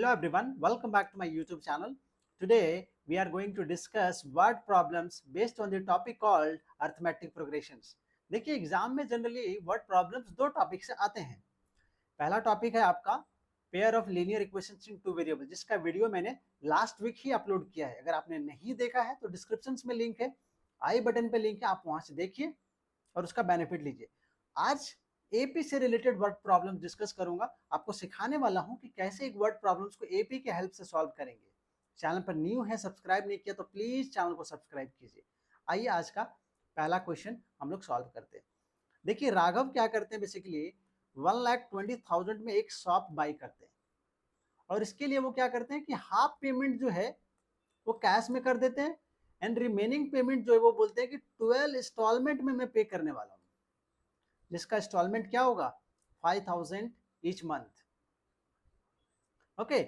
Hello everyone, welcome back to my YouTube channel. Today we are going to discuss word problems based on the topic called arithmetic progressions. देखिए exam में generally word problems दो topic से आते हैं. पहला topic है आपका pair of linear equations in two variable, जिसका वीडियो मैंने लास्ट वीक ही अपलोड किया है. अगर आपने नहीं देखा है तो डिस्क्रिप्शन में लिंक है, आई बटन पे लिंक है, आप वहां से देखिए और उसका बेनिफिट लीजिए. आज एपी से रिलेटेड वर्ड प्रॉब्लम डिस्कस करूंगा. आपको सिखाने वाला हूं कि कैसे एक वर्ड प्रॉब्लम्स को एपी के हेल्प से सॉल्व करेंगे. चैनल पर न्यू है, सब्सक्राइब नहीं किया तो प्लीज चैनल को सब्सक्राइब कीजिए. आइए आज का पहला क्वेश्चन हम लोग सॉल्व करते हैं. देखिए राघव क्या करते हैं, बेसिकली 1,20,000 में एक शॉप बाई करते हैं और इसके लिए वो क्या करते हैं कि हाफ पेमेंट जो है वो कैश में कर देते हैं एंड रिमेनिंग पेमेंट जो है वो बोलते हैं कि 12 इंस्टॉलमेंट में मैं पे करने वाला हूँ, जिसका इंस्टॉलमेंट क्या होगा 5,000 ईच मंथ. ओके,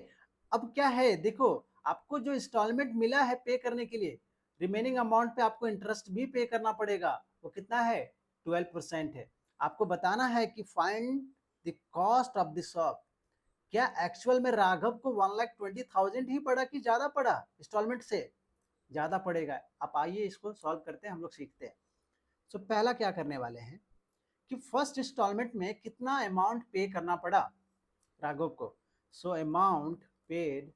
अब क्या है देखो, आपको जो इंस्टॉलमेंट मिला है पे करने के लिए, रिमेनिंग अमाउंट पे आपको इंटरेस्ट भी पे करना पड़ेगा. वो कितना है 12% है. आपको बताना है कि find the cost of the shop. क्या एक्चुअल में राघव को 1,20,000 ही पड़ा कि ज्यादा पड़ा, इंस्टॉलमेंट से ज्यादा पड़ेगा. आप आइए इसको सॉल्व करते हैं, हम लोग सीखते हैं. सो पहला क्या करने वाले हैं कि फर्स्ट इंस्टॉलमेंट में कितना अमाउंट पे करना पड़ा राघव को. So amount paid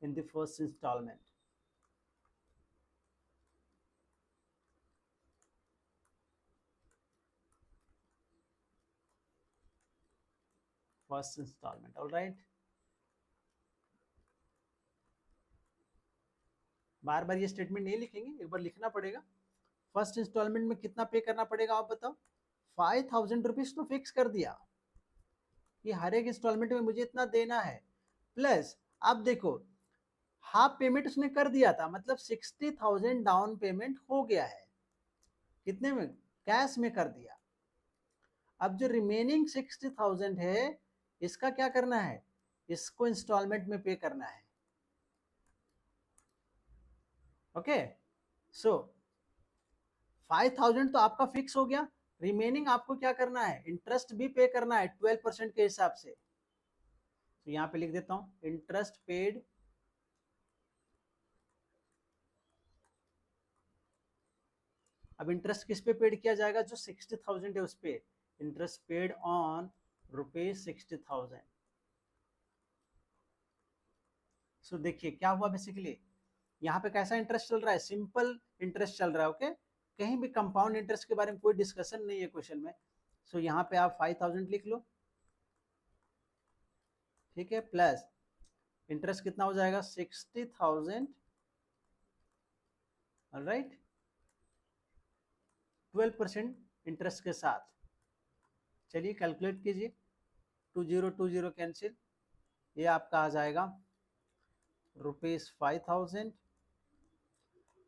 in the first installment. First installment, alright. बार बार ये स्टेटमेंट नहीं लिखेंगे, एक बार लिखना पड़ेगा. फर्स्ट इंस्टॉलमेंट में कितना पे करना पड़ेगा आप बताओ. 5,000 रुपीज तो फिक्स कर दिया कि हर एक इंस्टॉलमेंट में मुझे इतना देना है. प्लस आप देखो हाफ पेमेंट उसने कर दिया था, मतलब 60,000 डाउन पेमेंट हो गया है. कितने में, कैश में कर दिया. अब जो रिमेनिंग 60,000 है इसका क्या करना है, इसको इंस्टॉलमेंट में पे करना है. ओके, सो 5,000 तो आपका फिक्स हो गया. रिमेनिंग आपको क्या करना है, इंटरेस्ट भी पे करना है 12% के हिसाब से. तो यहां पे लिख देता हूं इंटरेस्ट पेड अब इंटरेस्ट किस पे पेड किया जाएगा, जो 60,000 है उस पे. Interest paid on ₹60,000. सो देखिए क्या हुआ, बेसिकली यहाँ पे कैसा इंटरेस्ट चल रहा है, सिंपल इंटरेस्ट चल रहा है. ओके, कहीं भी कंपाउंड इंटरेस्ट के बारे में कोई डिस्कशन नहीं है क्वेश्चन में. सो यहाँ पे आप 5,000 लिख लो, ठीक है. प्लस इंटरेस्ट कितना हो जाएगा 60,000, ऑलराइट, 12% इंटरेस्ट के साथ. चलिए कैलकुलेट कीजिए, 2020 कैंसिल, ये आपका आ जाएगा ₹5,000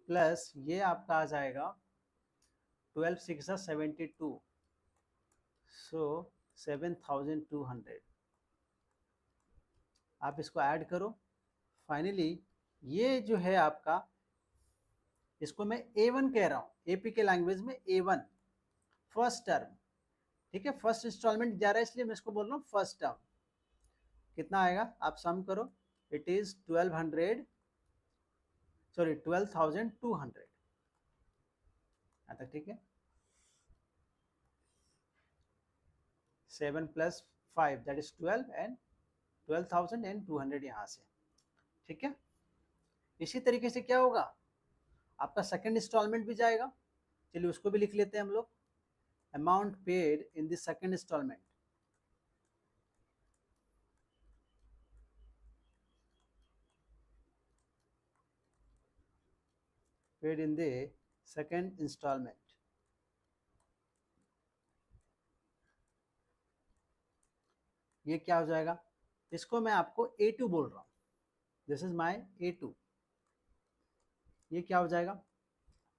प्लस ये आपका आ जाएगा 12 6 72, सो 7,200. आप इसको ऐड करो. फाइनली ये जो है आपका, इसको मैं A1 कह रहा हूँ, एपी के लैंग्वेज में A1, फर्स्ट टर्म. ठीक है, फर्स्ट इंस्टॉलमेंट जा रहा है इसलिए मैं इसको बोल रहा हूँ फर्स्ट टर्म. कितना आएगा आप सम करो, इट इज 1200, सॉरी 12,200. यहाँ तक ठीक है. 7 + 5 दैट इज 12 एंड 12,200 यहाँ से. ठीक है, इसी तरीके से क्या होगा, आपका सेकंड इंस्टॉलमेंट भी जाएगा. चलिए उसको भी लिख लेते हैं हम लोग. Amount paid in the second instalment, paid in the second instalment. ये क्या हो जाएगा, इसको मैं आपको A2 बोल रहा हूँ, दिस इज माई A2. ये क्या हो जाएगा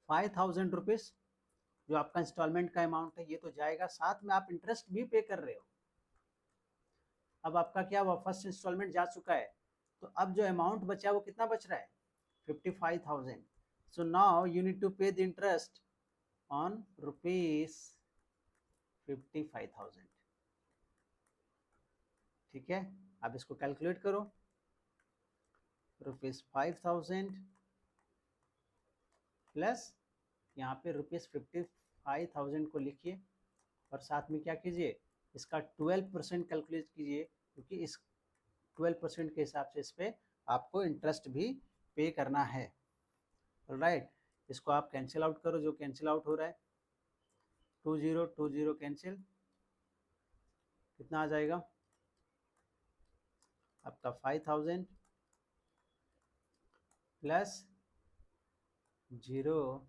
5,000 रुपीज, जो आपका इंस्टॉलमेंट का अमाउंट है ये तो जाएगा, साथ में आप इंटरेस्ट भी पे कर रहे हो. अब आपका क्या हुआ, फर्स्ट इंस्टॉलमेंट जा चुका है, तो अब जो अमाउंट बचा है वो कितना बच रहा है 55,000. So now you need to pay the interest on ₹55,000. ठीक है, अब इसको कैलकुलेट करो. ₹5,000 प्लस यहाँ पे ₹55,000 को लिखिए और साथ में क्या कीजिए, इसका 12% कैलकुलेट कीजिए, क्योंकि इस 12% के हिसाब से इस पर आपको इंटरेस्ट भी पे करना है। राइट, इसको आप कैंसिल आउट करो, जो कैंसिल आउट हो रहा है 20 कैंसिल, कितना आ जाएगा आपका 5,000 प्लस 0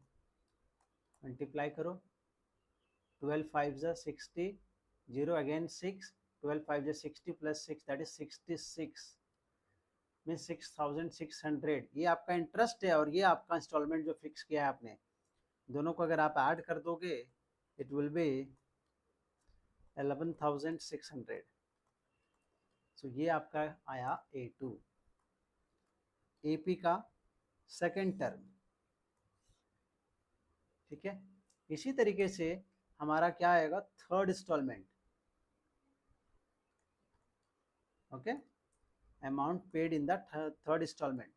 मल्टीप्लाई करो, 12 5 जा 60, 0 अगेन 6, 12 5 जा 60 प्लस 6 दैट इज 66 में 6,600। ये आपका इंटरेस्ट है और ये आपका इंस्टॉलमेंट जो फिक्स किया है आपने, दोनों को अगर आप ऐड कर दोगे इट विल बी 11,600। सो ये आपका आया A2, AP का सेकेंड टर्म। ठीक है, इसी तरीके से हमारा क्या आएगा, third instalment. Okay, amount paid in the third instalment.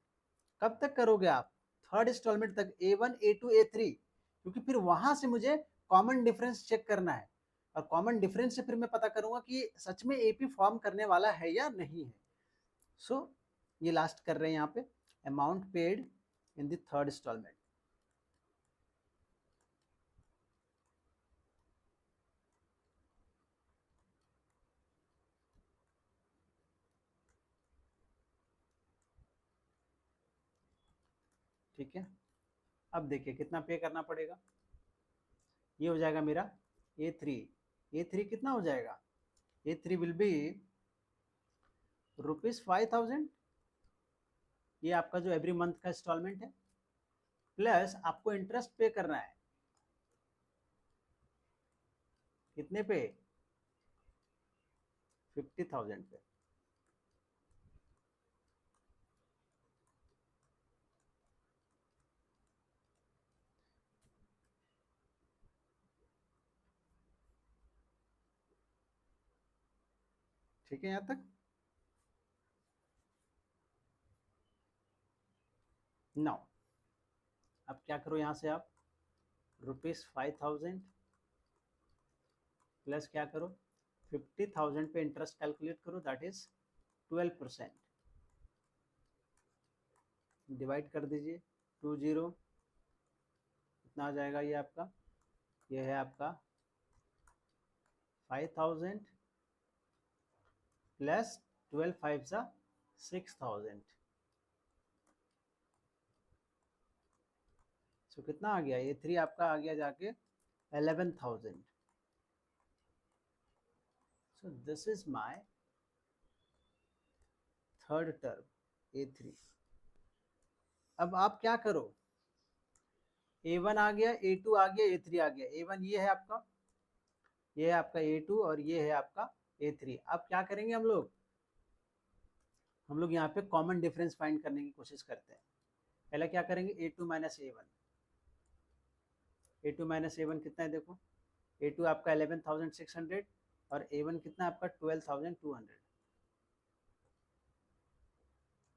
कब तक करोगे आप, थर्ड इंस्टॉलमेंट तक, A1 A2 A3, क्योंकि फिर वहां से मुझे कॉमन डिफरेंस चेक करना है और कॉमन डिफरेंस से फिर मैं पता करूंगा कि सच में AP फॉर्म करने वाला है या नहीं है। सो ये लास्ट कर रहे हैं यहाँ पे, amount paid in the third instalment. ठीक है, अब देखिए कितना पे करना पड़ेगा। ये हो जाएगा मेरा A3, A3 कितना हो जाएगा, A3 विल बी ₹5,000, ये आपका जो एवरी मंथ का इंस्टॉलमेंट है, प्लस आपको इंटरेस्ट पे करना है कितने पे, 50,000 पे। ठीक है यहाँ तक। नाउ अब क्या करो, यहाँ से आप ₹5,000 प्लस क्या करो, 50,000 पे इंटरेस्ट कैलकुलेट करो, दैट इज 12%, डिवाइड कर दीजिए 20, कितना आ जाएगा ये आपका, ये है आपका 5,000 प्लस 12 5 जा 6,000। सो कितना आ गया, A3 आपका आ गया जाके 11,000। So this is my third term A3। अब आप क्या करो, A1 आ गया, A2 आ गया, A3 आ गया। A1 ये है आपका, ये है आपका A2 और ये है आपका A3। अब क्या करेंगे हम लोग यहाँ पे कॉमन डिफरेंस फाइंड करने की कोशिश करते हैं। पहले क्या करेंगे, A2 minus A1, A2 minus A1 कितना है देखो, A2 आपका 11,600 और A1 कितना आपका 12,200।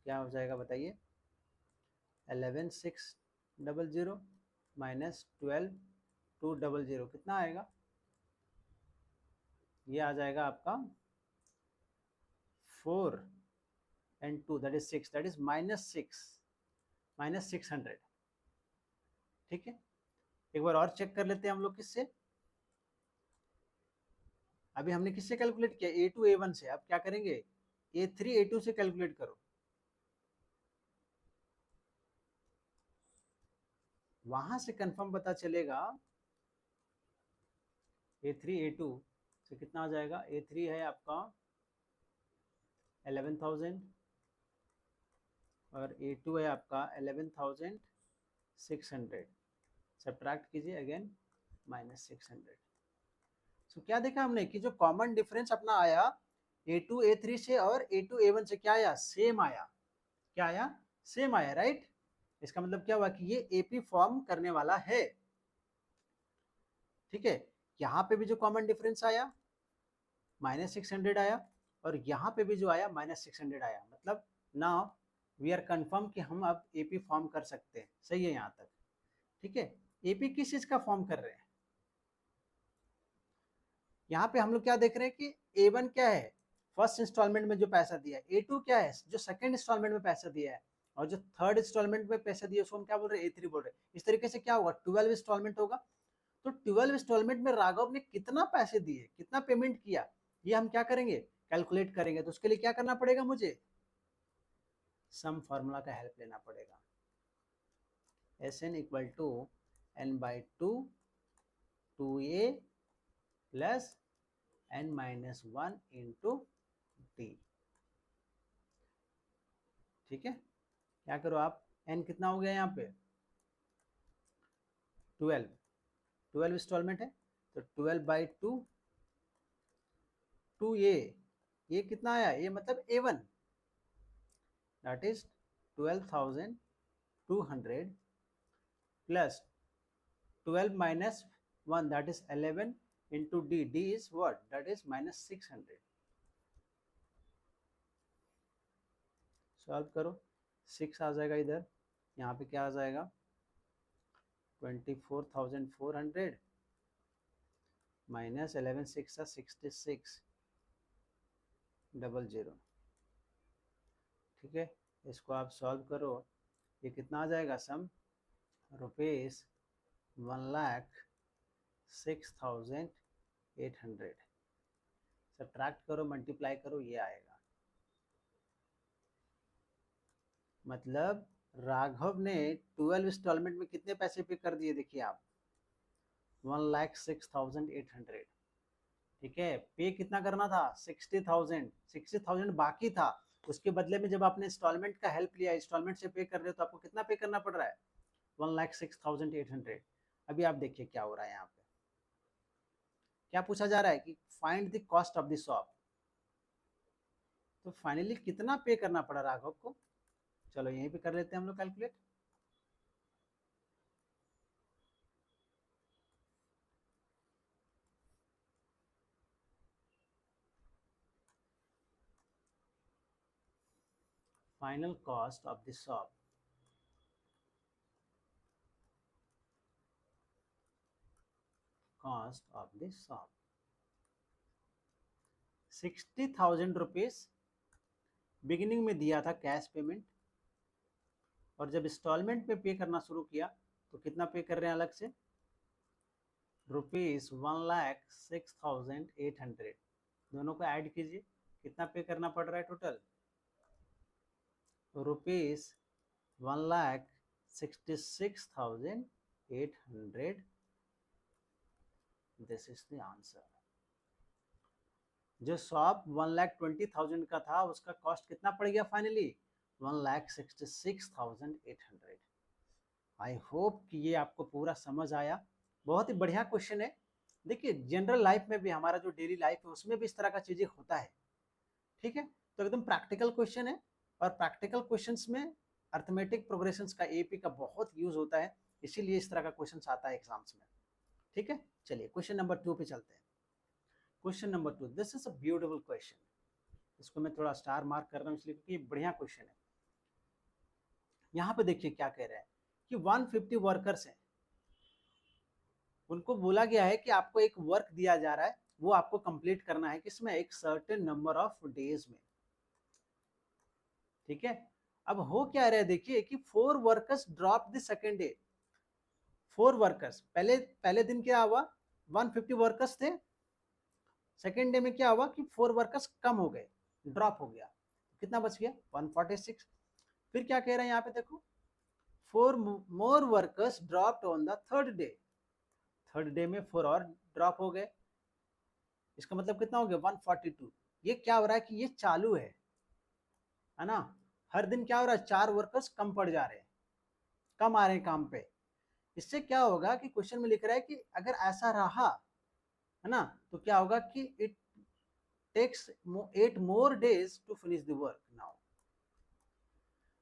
क्या हो जाएगा बताइए, 11,600 माइनस 12,200 कितना आएगा, ये आ जाएगा आपका 4 and 2 that is 6, that is minus 600। ठीक है, एक बार और चेक कर लेते हैं हम लोग किससे, अभी हमने किससे कैलकुलेट किया, A2 A1 से। अब क्या करेंगे, A3 A2 से कैलकुलेट करो, वहां से कंफर्म पता चलेगा। A3 A2 से कितना आ जाएगा, A3 है आपका 11,000 और A2 है आपका 11,600, सब्ट्रैक्ट कीजिए अगेन -600। सो क्या देखा हमने कि जो कॉमन डिफरेंस अपना आया A2 A3 से और A2 A1 से, क्या आया, सेम आया। क्या आया, सेम आया, राइट। इसका मतलब क्या हुआ कि ये AP फॉर्म करने वाला है। ठीक है, यहाँ पे भी जो कॉमन डिफरेंस आया -600 आया और यहाँ पे भी जो आया -600 आया, मतलब नाउ वी आर कन्फर्म कि हम अब एपी फॉर्म कर सकते हैं। सही है यहाँ तक, ठीक है। एपी किस चीज का फॉर्म कर रहे हैं, यहाँ पे हम लोग क्या देख रहे हैं कि A1 क्या है, फर्स्ट इंस्टॉलमेंट में जो पैसा दिया है, A2 क्या है, जो सेकंड इंस्टॉलमेंट में पैसा दिया है, और जो थर्ड इंस्टॉलमेंट में पैसा दिया है उसको हम क्या बोल रहे हैं, A3 बोल रहे हैं। इस तरीके से क्या होगा, 12 इंस्टॉलमेंट होगा। तो 12 इंस्टॉलमेंट में राघव ने कितना पैसे दिए, कितना पेमेंट किया, ये हम क्या करेंगे, कैलकुलेट करेंगे। तो उसके लिए क्या करना पड़ेगा, मुझे सम फॉर्मूला का हेल्प लेना पड़ेगा। Sn equal to n/2 2a plus n-1 into T. ठीक है, क्या करो आप, n कितना हो गया यहाँ पे 12 इंस्टॉलमेंट है, तो 12/2 2a, ये कितना आया, ये मतलब A1 that is 12,200 plus 12 minus 1 that is 11 into D, D is what, that is -600। Solve करो, 6 आ जाएगा इधर, यहाँ पे क्या आ जाएगा 24,400 माइनस 11 6 66 00। ठीक है, इसको आप सॉल्व करो, ये कितना आ जाएगा सम, रुपीज 1,06,800। सब्ट्रैक्ट करो, मल्टीप्लाई करो, ये आएगा। मतलब राघव ने 12 इंस्टॉलमेंट में कितने पैसे पे कर दिए, देखिए आप 1,06,800। ठीक है, पे कितना करना था 60,000 बाकी था, उसके बदले में जब आपने इंस्टॉलमेंट का हेल्प लिया, इंस्टॉलमेंट से पे कर रहे हो, तो आपको कितना पे करना पड़ रहा है 1,06,800। अभी आप देखिए क्या हो रहा है यहाँ पे, क्या पूछा जा रहा है कि find the cost of the shop. तो फाइनली कितना पे करना पड़ा राघव को, चलो यहीं पे कर लेते हैं हम लोग calculate. Final cost of the shop, cost of the shop 60,000 rupees beginning में दिया था कैश पेमेंट, और जब इंस्टॉलमेंट पे पे करना शुरू किया तो कितना पे कर रहे हैं अलग से, रुपीज 1,06,800। दोनों को ऐड कीजिए, कितना पे करना पड़ रहा है total, rupees 1,66,800। This is the answer. जो शॉप 1,20,000 का था उसका कॉस्ट कितना पड़ गया फाइनली 1,66,800। आई होप कि ये आपको पूरा समझ आया। बहुत ही बढ़िया क्वेश्चन है। देखिए जनरल लाइफ में भी, हमारा जो डेली लाइफ है उसमें भी इस तरह का चीजें होता है। ठीक है, तो एकदम प्रैक्टिकल क्वेश्चन है, और प्रैक्टिकल क्वेश्चंस में अर्थमेटिक प्रोग्रेशंस का एपी का बहुत यूज होता है, इसीलिए इस तरह का क्वेश्चन आता है एग्जाम्स में। ठीक है, चलिए क्वेश्चन नंबर 2 पे चलते हैं। Question number 2, this is a beautiful question. इसको मैं थोड़ा स्टार मार्क कर रहा हूँ इसलिए क्योंकि ये बढ़िया क्वेश्चन है। यहाँ पे देखिए क्या कह रहे हैं कि 150 वर्कर्स हैं, उनको बोला गया है कि आपको एक वर्क दिया जा रहा है, वो आपको कंप्लीट करना है किसमें, एक सर्टेन नंबर ऑफ डेज में। ठीक है, अब हो क्या रहा है, देखिए कि 4 workers drop the second day. 4 workers, पहले पहले दिन क्या हुआ, 150 वर्कर्स थे, सेकेंड डे में क्या हुआ कि 4 वर्कर्स कम हो गए, ड्रॉप हो गया, कितना बच गया 146। फिर क्या कह रहे हैं यहाँ पे देखो, 4 more workers dropped on the third day. Third day में 4 और ड्रॉप हो गए, इसका मतलब कितना हो गया 142। ये क्या हो रहा है कि ये चालू है ना, हर दिन क्या हो रहा है 4 वर्कर्स कम पड़ जा रहे हैं, कम आ रहे हैं काम पे। इससे क्या होगा कि क्वेश्चन में लिख रहा है कि अगर ऐसा रहा है ना, तो क्या होगा कि it takes 8 more days to finish the work now.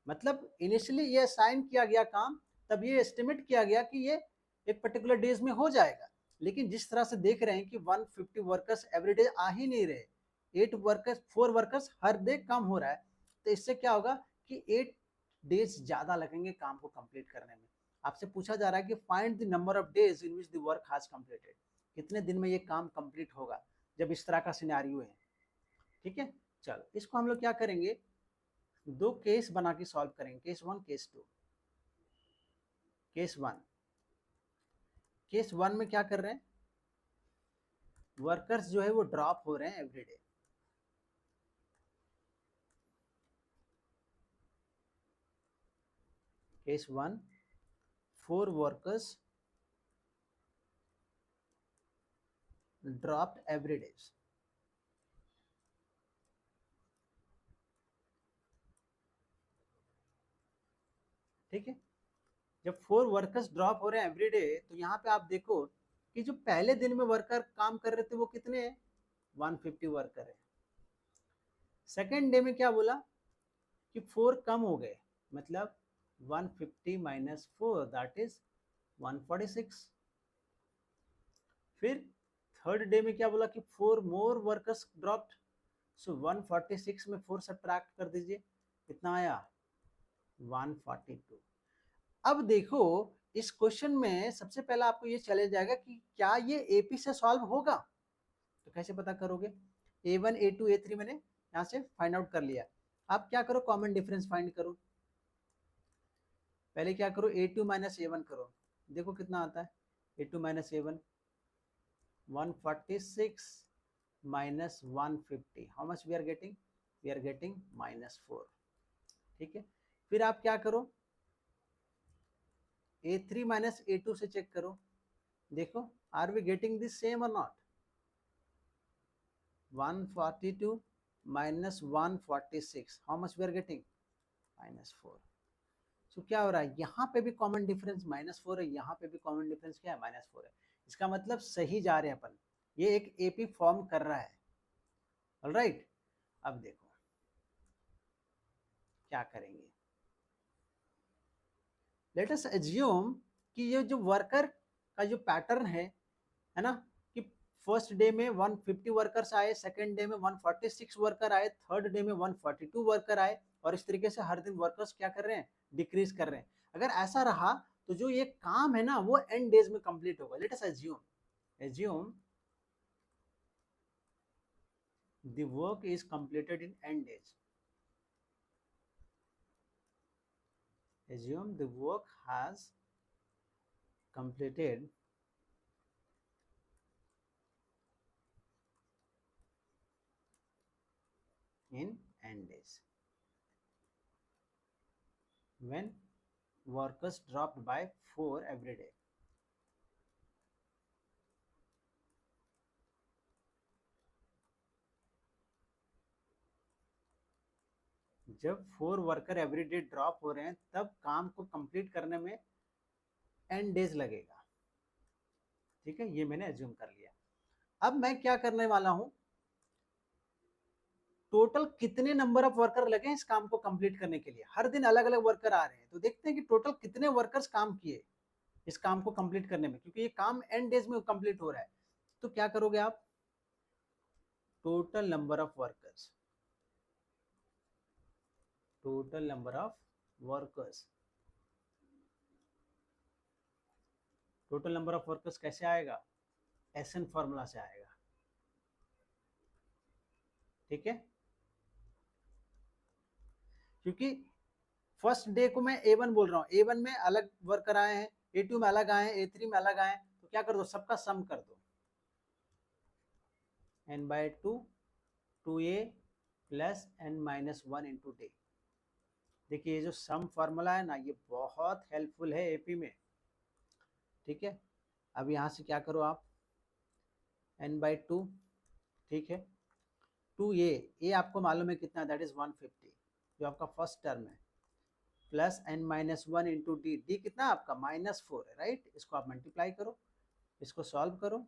मतलब इनिशियली ये असाइन किया गया काम, तब ये एस्टिमेट किया गया कि ये एक पर्टिकुलर डेज में हो जाएगा, लेकिन जिस तरह से देख रहे हैं कि 150 वर्कर्स एवरी डे आ ही नहीं रहे, 4 वर्कर्स हर डे कम हो रहा है, तो इससे क्या होगा कि 8 डेज ज़्यादा लगेंगे काम को कंप्लीट करने में। आपसे पूछा जा रहा है कि find the number of days in which the work has completed, कितने दिन में ये काम कंप्लीट होगा जब इस तरह का सिनेरियो है। ठीक है, चलो इसको हम लोग क्या करेंगे, दो केस बना के सॉल्व करेंगे, case one case two. Case one, case one में क्या कर रहे हैं, वर्कर्स जो है वो ड्रॉप हो रहे हैं everyday. Case one, 4 workers dropped every day। ठीक है, जब 4 वर्कर्स ड्रॉप हो रहे हैं एवरीडे, तो यहाँ पे आप देखो कि जो पहले दिन में वर्कर काम कर रहे थे वो कितने हैं, 150 वर्कर है। सेकेंड डे में क्या बोला कि 4 कम हो गए, मतलब 150 माइनस 4 दैट इज 146। फिर थर्ड डे में क्या बोला कि 4 मोर वर्कर्स ड्रॉप्ड, सो 146 में 4 सब्ट्रैक्ट कर दीजिए, कितना आया 142। अब देखो इस क्वेश्चन में सबसे पहला आपको ये चैलेंज आएगा कि क्या ये एपी से सॉल्व होगा। तो कैसे पता करोगे, A1 A2 A3 मैंने यहाँ से फाइंड आउट कर लिया। आप क्या करो, कॉमन डिफरेंस फाइंड करो। पहले क्या करो, A2 माइनस A1 करो, देखो कितना आता है। A2 minus A1 146 minus 150, how much we are getting, we are getting -4। ठीक है, फिर आप क्या करो, A3 माइनस A2 से चेक करो, देखो are we getting this same or not. 142 minus 146, how much we are getting -4। So क्या हो रहा है, यहाँ पे भी कॉमन डिफरेंस -4 है, यहाँ पे भी कॉमन डिफरेंस क्या है, -4 है। इसका मतलब सही जा रहे हैं अपन, ये एक एपी फॉर्म कर रहा है। ऑलराइट, अब देखो क्या करेंगे, लेट अस एज्यूम कि ये जो वर्कर का जो पैटर्न है ना, कि फर्स्ट डे में 150 वर्कर्स आए, सेकंड डे में 146 वर्कर आए, थर्ड डे में 142 वर्कर आए, और इस तरीके से हर दिन वर्कर्स क्या कर रहे हैं, डिक्रीज कर रहे हैं। अगर ऐसा रहा तो जो ये काम है ना वो एंड डेज में कंप्लीट होगा। Let us assume the work is completed in and days, assume the work has completed in n days when workers dropped by 4 every day। जब 4 वर्कर एवरी डे ड्रॉप हो रहे हैं तब काम को complete करने में n डेज लगेगा। ठीक है, ये मैंने एज्यूम कर लिया। अब मैं क्या करने वाला हूं, टोटल कितने नंबर ऑफ वर्कर लगे इस काम को कंप्लीट करने के लिए, हर दिन अलग अलग वर्कर आ रहे हैं, तो देखते हैं कि टोटल कितने वर्कर्स काम किए इस काम को कंप्लीट करने में, क्योंकि ये काम एन डेज में कंप्लीट हो रहा है। तो क्या करोगे आप, total number of workers, total number of workers, total number of workers कैसे आएगा, एसएन फॉर्मूला से आएगा। ठीक है, क्योंकि फर्स्ट डे को मैं A1 बोल रहा हूँ, A1 में अलग वर्कर आए हैं, A2 में अलग आए हैं, A3 में अलग आए हैं, तो क्या कर दो, सबका सम कर दो, n/2 2a plus n-1 into day. देखिए ये जो सम फॉर्मूला है ना ये बहुत हेल्पफुल है एपी में। ठीक है, अब यहाँ से क्या करो आप, n/2, ठीक है, 2a आपको मालूम है कितना, दैट इज 150 जो आपका फर्स्ट टर्म है, plus n-1 into D, D कितना आपका -4 है, राइट। इसको आप मल्टीप्लाई करो, इसको सॉल्व करो,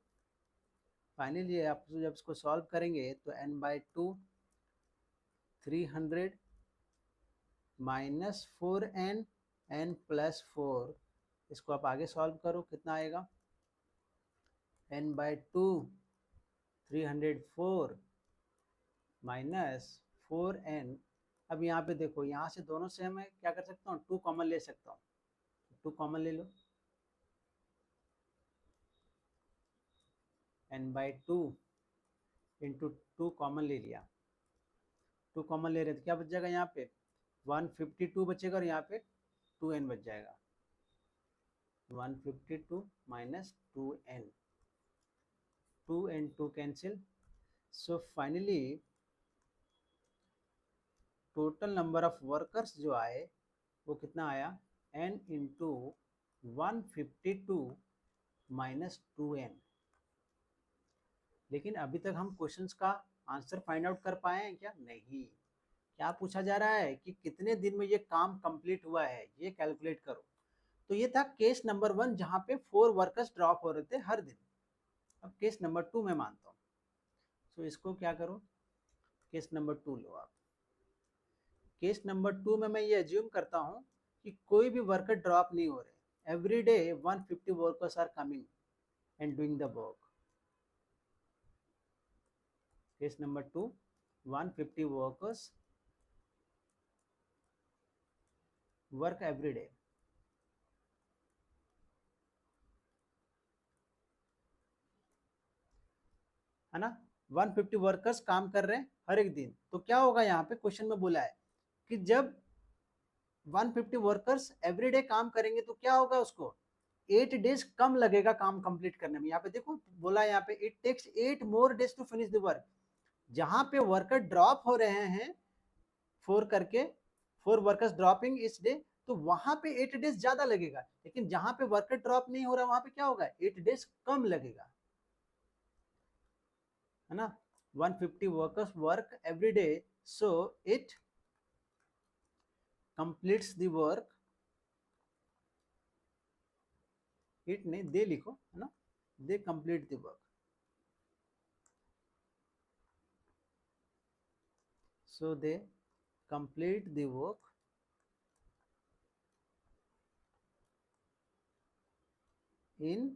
फाइनली आप जब इसको सॉल्व करेंगे तो n/2 300 -4n n+4, इसको आप आगे सॉल्व करो, कितना आएगा, n/2 304 -4n अब यहाँ पे देखो, यहाँ से दोनों से मैं क्या कर सकता हूँ, 2 कॉमन ले सकता हूँ, 2 कॉमन ले लो, n/2 इंटू 2 कॉमन ले लिया, 2 कॉमन ले रहे तो क्या बच जाएगा यहाँ पे, 152 बचेगा और यहाँ पे 2n बच जाएगा, 152 minus 2n, 2 and 2 cancel, so finally total number of workers जो आए वो कितना आया, n इंटू 152 माइनस 2n। लेकिन अभी तक हम क्वेश्चंस का आंसर फाइंड आउट कर पाए हैं क्या, नहीं। क्या पूछा जा रहा है कि कितने दिन में ये काम कंप्लीट हुआ है, ये कैलकुलेट करो। तो ये था केस नंबर 1 जहां पे 4 वर्कर्स ड्रॉप हो रहे थे हर दिन। अब केस नंबर 2 मैं मानता हूँ, तो इसको क्या करो, केस नंबर 2 लो आप। केस नंबर 2 में मैं ये एज्यूम करता हूँ कि कोई भी वर्कर ड्रॉप नहीं हो रहे, every day 150 workers are coming and doing the work. Case number 2, 150 workers work every day, है ना, 150 वर्कर्स काम कर रहे हैं हर एक दिन। तो क्या होगा, यहाँ पे क्वेश्चन में बोला है कि जब 150 वर्कर्स एवरीडे काम करेंगे तो क्या होगा, उसको 8 डेज कम लगेगा काम कंप्लीट करने में। यहाँ पे देखो बोला है, यहाँ पे it takes 8 more days to finish the work. जहां पे वर्कर ड्रॉप हो रहे हैं 4 करके, 4 वर्कर्स ड्रॉपिंग इस डे, तो वहां पे 8 डेज ज्यादा लगेगा। लेकिन जहां पे वर्कर ड्रॉप नहीं हो रहा वहां पे क्या होगा, 8 डेज कम लगेगा, है ना। 150 workers work every day, so it completes the work, it नहीं दे लिखो, है ना, they complete the work, so they complete the work in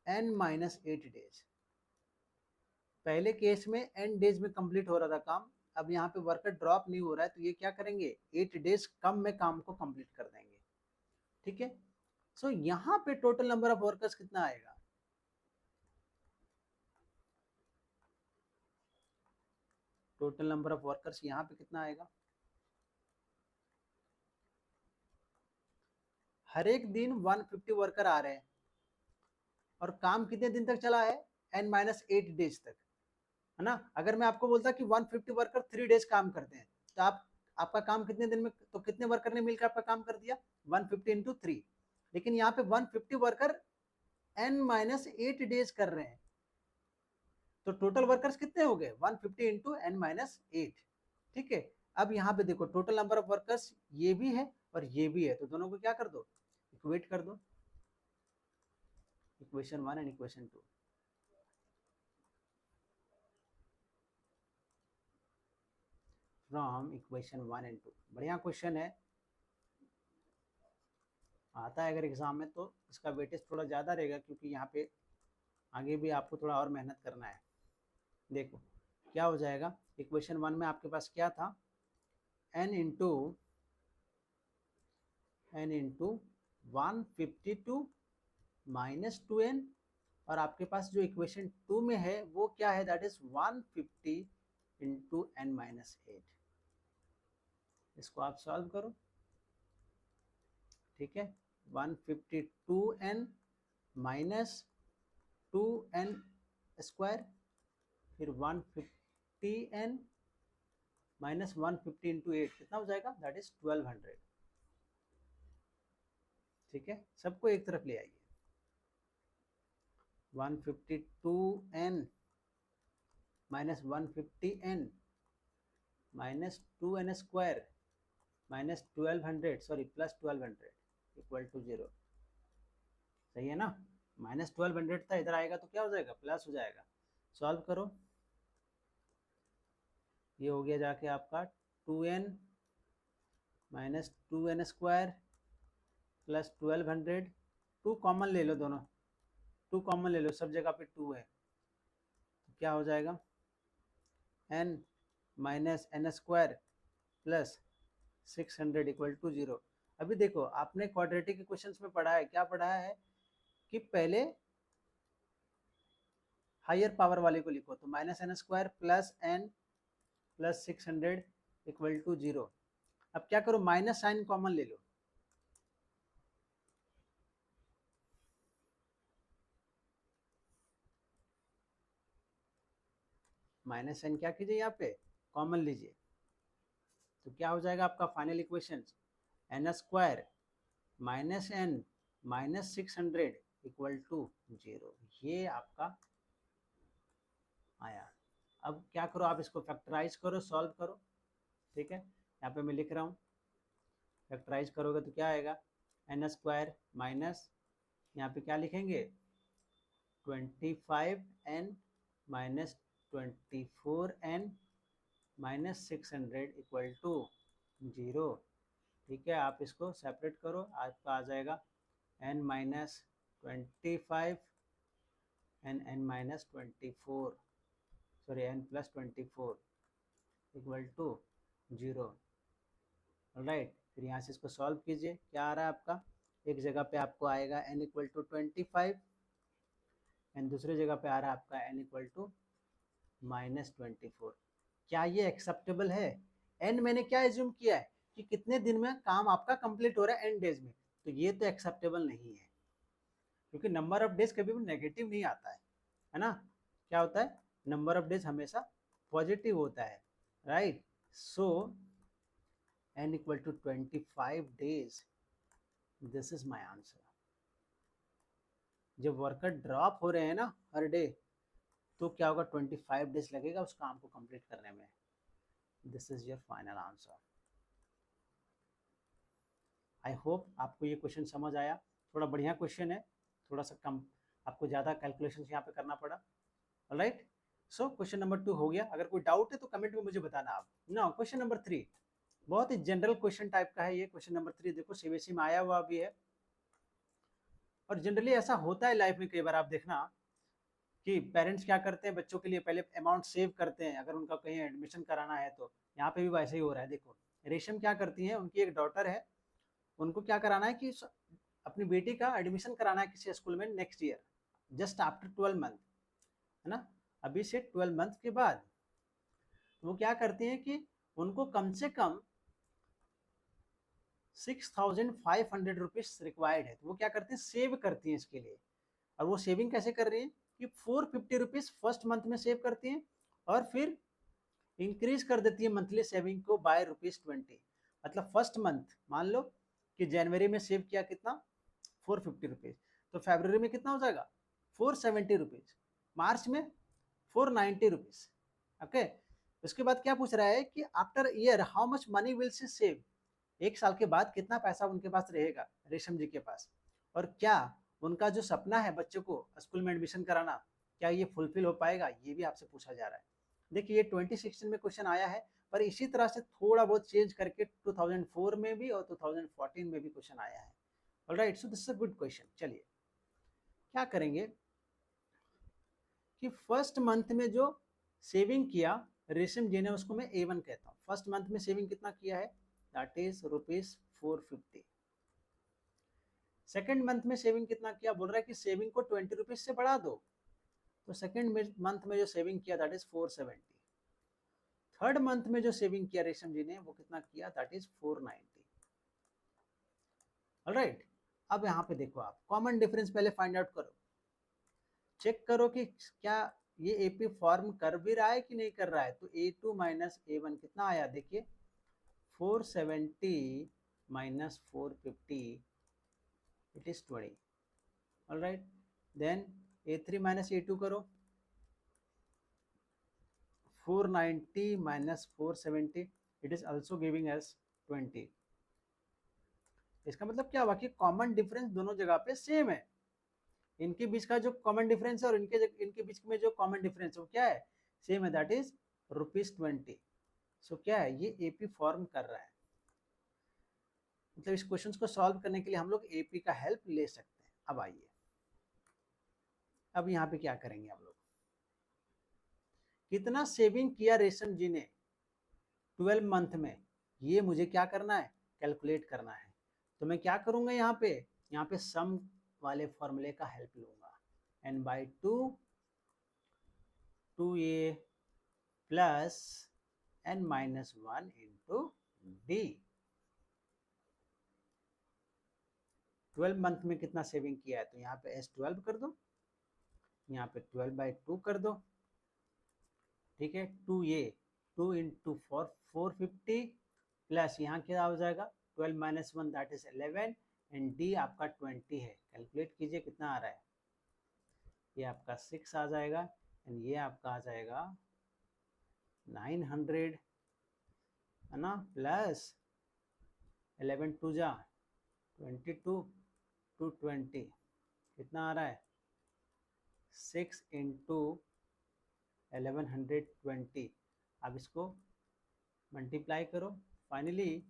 n-8 days। पहले केस में n डेज में कंप्लीट हो रहा था काम, अब यहाँ पे वर्कर ड्रॉप नहीं हो रहा है तो ये क्या करेंगे, 8 डेज कम में काम को कंप्लीट कर देंगे, ठीक है। सो यहाँ पे टोटल नंबर ऑफ वर्कर्स कितना आएगा, टोटल नंबर ऑफ वर्कर्स यहाँ पे कितना आएगा, हर एक दिन 150 वर्कर आ रहे हैं और काम कितने दिन तक चला है, n-8 डेज तक, है ना। अगर मैं आपको बोलता कि 150 वर्कर 3 डेज काम करते हैं तो आपका काम कितने दिन में, तो कितने वर्कर ने मिलकर आपका काम कर दिया, 150 इंटू 3। लेकिन यहाँ पे 150 वर्कर n-8 डेज कर रहे हैं, तो टोटल वर्कर्स कितने हो गए, 150 इंटू n-8, ठीक है। अब यहाँ पे देखो टोटल नंबर ऑफ वर्कर्स ये भी है और ये भी है, तो दोनों को क्या कर दो, इक्वेट कर दो, equation 1 and equation 2। From equation 1 and 2, बढ़िया क्वेश्चन है, आता है अगर एग्जाम में तो इसका वेटेज थोड़ा ज़्यादा रहेगा, क्योंकि यहाँ पे आगे भी आपको थोड़ा और मेहनत करना है। देखो क्या हो जाएगा, इक्वेशन 1 में आपके पास क्या था, n इंटू 152 माइनस 2n, और आपके पास जो इक्वेशन 2 में है वो क्या है, दैट इज 150 इंटू n-8। इसको आप सॉल्व करो, ठीक है, 152n माइनस 2n स्क्वायर, फिर 150n माइनस 150 इंटू 8 कितना हो जाएगा, दैट इज 1200, ठीक है। सबको एक तरफ ले आइए, 152n minus 150n minus 2n square minus 1200, sorry plus 1200 equal to 0, सही है ना। माइनस 1200 था, इधर आएगा तो क्या हो जाएगा, प्लस हो जाएगा। सॉल्व करो, ये हो गया जाके आपका 2n minus 2n square plus 1200, 2 common ले लो दोनों, 2 कॉमन ले लो, सब जगह पे 2 है, तो क्या हो जाएगा, n minus n square plus 600 equal to 0। अभी देखो आपने क्वाड्रेटिक इक्वेशंस में पढ़ा है, क्या पढ़ा है कि पहले हायर पावर वाले को लिखो, तो minus n square plus n plus 600 equal to 0। अब क्या करो, माइनस साइन कॉमन ले लो, माइनस साइन क्या कीजिए यहाँ पे कॉमन लीजिए, तो क्या हो जाएगा आपका final equation, n square minus n minus 600 equal to 0। ये आपका आया। अब क्या करो, आप इसको फैक्टराइज करो, सॉल्व करो, ठीक है, यहाँ पे मैं लिख रहा हूँ, फैक्टराइज करोगे तो क्या आएगा, एन स्क्वायर माइनस, यहाँ पे क्या लिखेंगे 25n minus 24n minus 600 equal to 0। ठीक है, आप इसको सेपरेट करो, आपका आ जाएगा n minus 25 n minus 24, sorry n plus 24 equal to 0। Right, फिर यहाँ से इसको सॉल्व कीजिए, क्या आ रहा है आपका, एक जगह पे आपको आएगा n इक्वल टू 25 एंड दूसरी जगह पे आ रहा है आपका n इक्वल टू माइनस 24। क्या ये एक्सेप्टेबल है? एन मैंने क्या एज्यूम किया है कि कितने दिन में काम आपका कंप्लीट हो रहा है, एन डेज में, तो ये तो एक्सेप्टेबल नहीं है, क्योंकि नंबर ऑफ डेज कभी भी नेगेटिव नहीं आता है ना, क्या होता है, नंबर ऑफ डेज हमेशा पॉजिटिव होता है, right. So n equal to 25 days, this is my answer. जब वर्कर ड्रॉप हो रहे हैं ना हर डे, तो क्या होगा, 25 डेज लगेगा उस काम को कंप्लीट करने में। This is your final answer. I hope आपको ये क्वेश्चन समझ आया, थोड़ा बढ़िया क्वेश्चन है, थोड़ा सा कम आपको ज़्यादा कैलकुलेशन यहाँ पे करना पड़ा। राइट, सो क्वेश्चन नंबर 2 हो गया, अगर कोई डाउट है तो कमेंट में मुझे बताना आप ना। क्वेश्चन नंबर 3 बहुत ही जनरल क्वेश्चन टाइप का है ये, क्वेश्चन नंबर 3 देखो सीबीएसई में आया हुआ भी है, और जनरली ऐसा होता है लाइफ में कई बार, आप देखना कि पेरेंट्स क्या करते हैं, बच्चों के लिए पहले अमाउंट सेव करते हैं अगर उनका कहीं एडमिशन कराना है, तो यहाँ पे भी वैसे ही हो रहा है। देखो रेशम क्या करती है, उनकी एक डॉटर है, उनको क्या कराना है कि अपनी बेटी का एडमिशन कराना है किसी स्कूल में next year, just after 12 month, है ना, अभी से 12 मंथ के बाद। तो वो क्या करती हैं कि उनको कम से कम 6,500 रुपीज रिक्वायर्ड है, तो वो क्या करती हैं, सेव करती हैं इसके लिए। और वो सेविंग कैसे कर रही है कि 450 रुपीज फर्स्ट मंथ में सेव करती हैं, और फिर इंक्रीज कर देती है मंथली सेविंग को बाय ₹20। मतलब फर्स्ट मंथ मान लो कि जनवरी में सेव किया कितना, 450 रुपीज, तो फरवरी में कितना हो जाएगा, 470 रुपीज, मार्च में 490 रुपीज। ओके, उसके बाद क्या पूछ रहा है कि after year how much money will see save, एक साल के बाद कितना पैसा उनके पास रहेगा रेशम जी के पास, और क्या उनका जो सपना है बच्चों को स्कूल में एडमिशन कराना, क्या ये फुलफिल हो पाएगा, ये भी आपसे पूछा जा रहा है। देखिए ये 2016 में क्वेश्चन आया है, पर इसी तरह से थोड़ा बहुत चेंज करके 2004 में भी और 2014 में भी क्वेश्चन आया है। Alright, so this is a good question. चलिए क्या करेंगे कि फर्स्ट मंथ में जो सेविंग किया रेशम जी ने, उसको मैं A1 कहता हूँ। फर्स्ट मंथ में सेविंग कितना किया है, दैट इज ₹450। सेकेंड मंथ में सेविंग कितना किया, बोल रहा है कि सेविंग को 20 रुपीज से बढ़ा दो, तो सेकेंड मंथ में जो सेविंग किया दैट इज 470। थर्ड मंथ में जो सेविंग किया रेशम जी ने वो कितना किया, दैट इज 490। ऑलराइट, अब यहाँ पे देखो आप कॉमन डिफरेंस पहले फाइंड आउट करो, चेक करो कि क्या ये एपी फॉर्म कर भी रहा है कि नहीं कर रहा है। तो A2 माइनस A1 कितना आया, देखिए 470 minus 450, it is 20। Alright, then A3 minus A2 करो, 490 minus 470, it is also giving us 20। इसका मतलब क्या हुआ कि कॉमन डिफरेंस दोनों जगह पे सेम है, इनके बीच का जो कॉमन डिफरेंस है और इनके बीच में जो कॉमन डिफरेंस है वो क्या है, सेम है, दैट इज ₹20। सो क्या है, ये एपी फॉर्म कर रहा है। मतलब इस क्वेश्चन को सॉल्व करने के लिए हम लोग एपी का हेल्प ले सकते हैं। अब आइए, अब यहाँ पे क्या करेंगे हम लोग, कितना सेविंग किया रेशम जी ने 12 मंथ में, ये मुझे क्या करना है, कैलकुलेट करना है। तो मैं क्या करूँगा यहाँ पे सम वाले फॉर्मूले का हेल्प लूँगा। n/2 2a plus n-1 into D. 12 month में कितना सेविंग किया है, तो यहाँ पे S12 कर दो, यहाँ पे 12/2 कर दो, ठीक है। 2a 2 इंटू 450 प्लस यहाँ क्या हो जाएगा 12 - 1 दैट इज 11 एंड डी आपका 20 है। कैलकुलेट कीजिए कितना आ रहा है, ये आपका 6 आ जाएगा एंड ये आपका आ जाएगा 900, है ना, प्लस 11 2 जा 22 220 कितना आ रहा है 6 इंटू 1120। अब इसको मल्टीप्लाई करो। फाइनली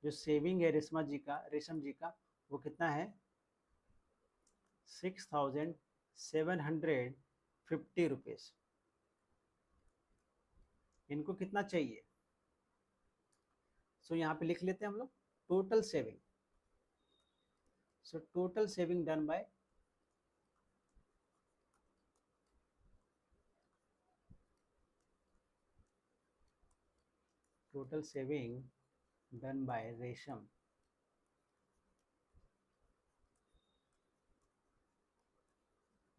जो सेविंग है रेशम जी का वो कितना है 6750 रुपीज। इनको कितना चाहिए, सो यहाँ पे लिख लेते हैं हम लोग total saving. So total saving done by रेशम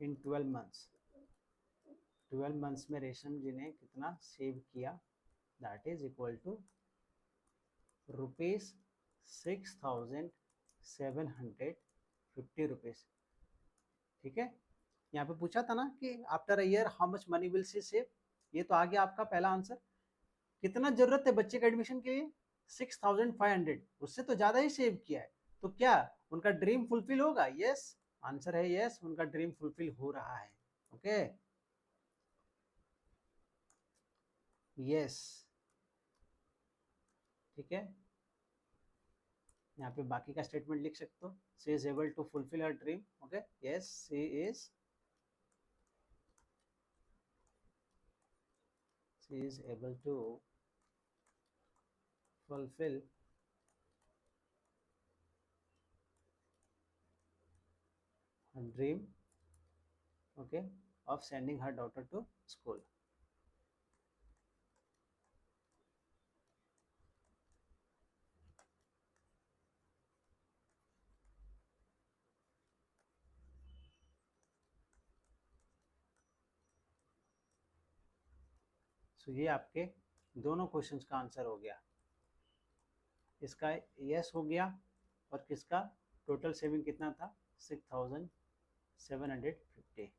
इन 12 मंथ्स। 12 मंथ्स में रेशम जी ने कितना सेव किया, दैट इज इक्वल टू ₹6,750 ठीक है। यहाँ पे पूछा था ना कि after a year how much money will she save, ये तो आ गया आपका पहला आंसर। कितना जरूरत है बच्चे के एडमिशन के लिए 6,500, उससे तो ज्यादा ही सेव किया है। तो क्या उनका ड्रीम फुलफिल होगा, यस। आंसर है यस, उनका ड्रीम फुलफिल हो रहा है। ओके यस, ठीक है। यहाँ पे बाकी का स्टेटमेंट लिख सकते हो, she is able to fulfil her dream. Okay yes, she is able to fulfill her dream, okay, of sending her daughter to school. So ये आपके दोनों क्वेश्चंस का आंसर हो गया। इसका यस हो गया और किसका टोटल सेविंग कितना था 6,750।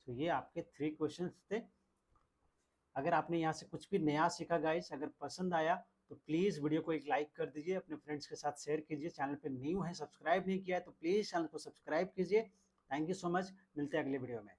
सो ये आपके 3 क्वेश्चंस थे। अगर आपने यहाँ से कुछ भी नया सीखा गाइस, अगर पसंद आया तो प्लीज़ वीडियो को एक लाइक कर दीजिए, अपने फ्रेंड्स के साथ शेयर कीजिए। चैनल पे न्यू है, सब्सक्राइब नहीं किया है तो प्लीज़ चैनल को सब्सक्राइब कीजिए। थैंक यू सो मच, मिलते हैं अगले वीडियो में।